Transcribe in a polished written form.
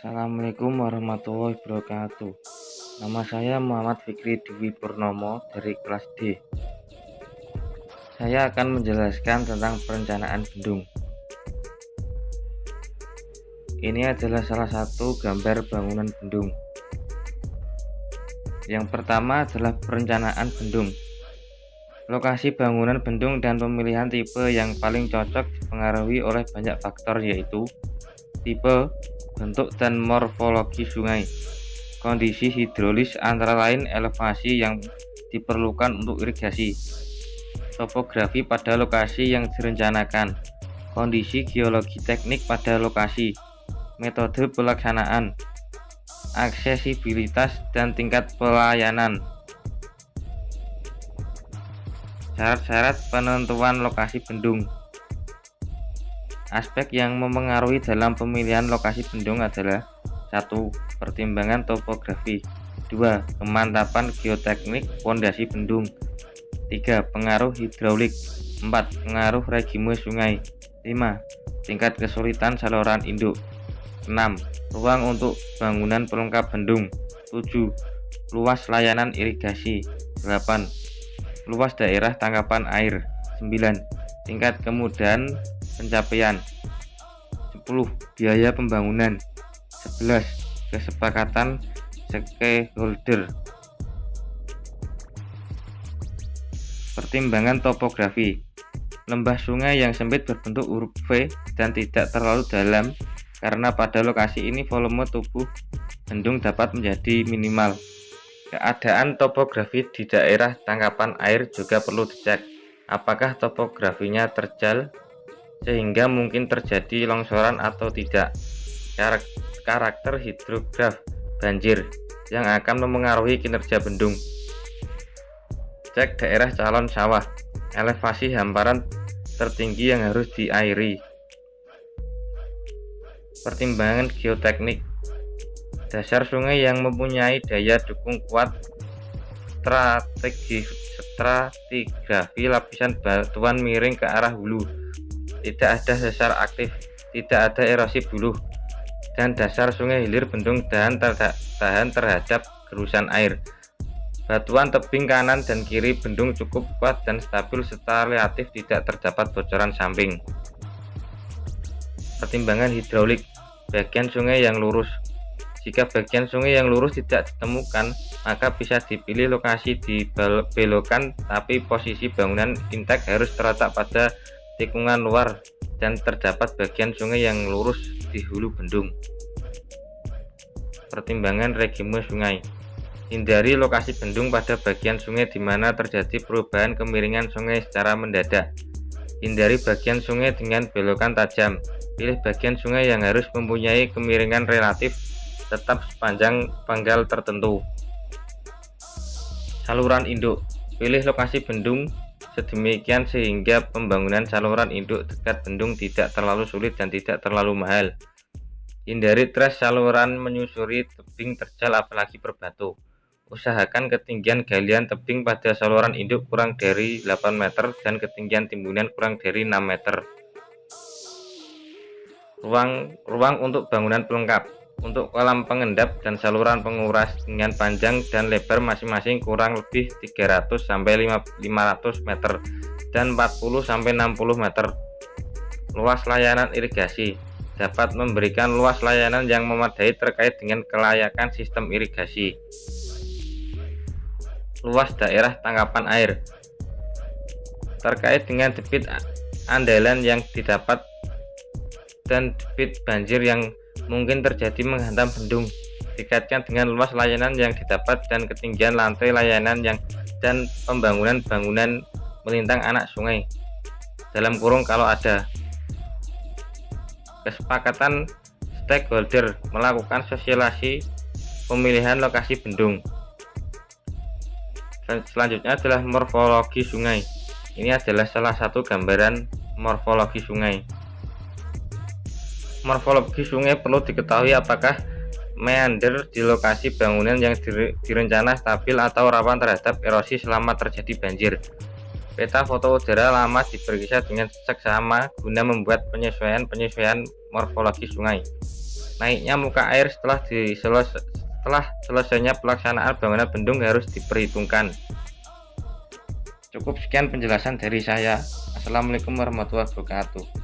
Assalamualaikum warahmatullahi wabarakatuh. Nama saya Muhammad Fikri Dwi Purnomo dari kelas D. Saya akan menjelaskan tentang perencanaan bendung. Ini adalah salah satu gambar bangunan bendung. Yang pertama adalah perencanaan bendung. Lokasi bangunan bendung dan pemilihan tipe yang paling cocok dipengaruhi oleh banyak faktor, yaitu tipe, bentuk dan morfologi sungai, kondisi hidrolis antara lain elevasi yang diperlukan untuk irigasi, topografi pada lokasi yang direncanakan, kondisi geologi teknik pada lokasi, metode pelaksanaan, aksesibilitas dan tingkat pelayanan. Syarat-syarat penentuan lokasi bendung. Aspek yang mempengaruhi dalam pemilihan lokasi bendung adalah 1. Pertimbangan topografi, 2. Kemantapan geoteknik fondasi bendung, 3. Pengaruh hidraulik, 4. Pengaruh regime sungai, 5. Tingkat kesulitan saluran induk, 6. Ruang untuk bangunan pelengkap bendung, 7. Luas layanan irigasi, 8. Luas daerah tangkapan air, 9. Tingkat kemudahan pencapaian, 10. Biaya pembangunan, 11. Kesepakatan stakeholder. Pertimbangan topografi. Lembah sungai yang sempit berbentuk huruf V dan tidak terlalu dalam, karena pada lokasi ini volume tubuh bendung dapat menjadi minimal. Keadaan topografi di daerah tangkapan air juga perlu dicek. Apakah topografinya terjal sehingga mungkin terjadi longsoran atau tidak. Karakter hidrograf banjir yang akan mempengaruhi kinerja bendung. Cek daerah calon sawah, elevasi hamparan tertinggi yang harus diairi. Pertimbangan geoteknik. Dasar sungai yang mempunyai daya dukung kuat, stratigrafi lapisan batuan miring ke arah hulu, tidak ada sesar aktif, tidak ada erosi buluh, dan dasar sungai hilir bendung tahan terhadap gerusan air. Batuan tebing kanan dan kiri bendung cukup kuat dan stabil serta relatif tidak terdapat bocoran samping. Pertimbangan hidraulik. Bagian sungai yang lurus. Jika bagian sungai yang lurus tidak ditemukan, maka bisa dipilih lokasi dibelokan, tapi posisi bangunan intek harus terletak pada tikungan luar dan terdapat bagian sungai yang lurus di hulu bendung. Pertimbangan regime sungai. Hindari lokasi bendung pada bagian sungai di mana terjadi perubahan kemiringan sungai secara mendadak. Hindari bagian sungai dengan belokan tajam. Pilih bagian sungai yang harus mempunyai kemiringan relatif tetap sepanjang panggal tertentu. Saluran induk. Pilih lokasi bendung sedemikian sehingga pembangunan saluran induk dekat bendung tidak terlalu sulit dan tidak terlalu mahal. Hindari tres saluran menyusuri tebing terjal apalagi berbatu. Usahakan ketinggian galian tebing pada saluran induk kurang dari 8 meter dan ketinggian timbunan kurang dari 6 meter. Ruang untuk bangunan pelengkap. Untuk kolam pengendap dan saluran penguras dengan panjang dan lebar masing-masing kurang lebih 300 sampai 500 meter dan 40 sampai 60 meter. Luas layanan irigasi. Dapat memberikan luas layanan yang memadai terkait dengan kelayakan sistem irigasi. Luas daerah tangkapan air. Terkait dengan debit andalan yang didapat dan debit banjir yang mungkin terjadi menghantam bendung, dikaitkan dengan luas layanan yang didapat dan ketinggian lantai layanan dan pembangunan bangunan melintang anak sungai, dalam kurung kalau ada. Kesepakatan stakeholder melakukan sosialisasi pemilihan lokasi bendung. Selanjutnya adalah morfologi sungai. Ini adalah salah satu gambaran morfologi sungai. Morfologi sungai perlu diketahui apakah meander di lokasi bangunan yang direncana stabil atau rawan terhadap erosi selama terjadi banjir. Peta foto udara lama diperiksa dengan seksama guna membuat penyesuaian morfologi sungai. naiknya muka air setelah selesainya pelaksanaan bangunan bendung harus diperhitungkan. Cukup sekian penjelasan dari saya. Assalamualaikum warahmatullahi wabarakatuh.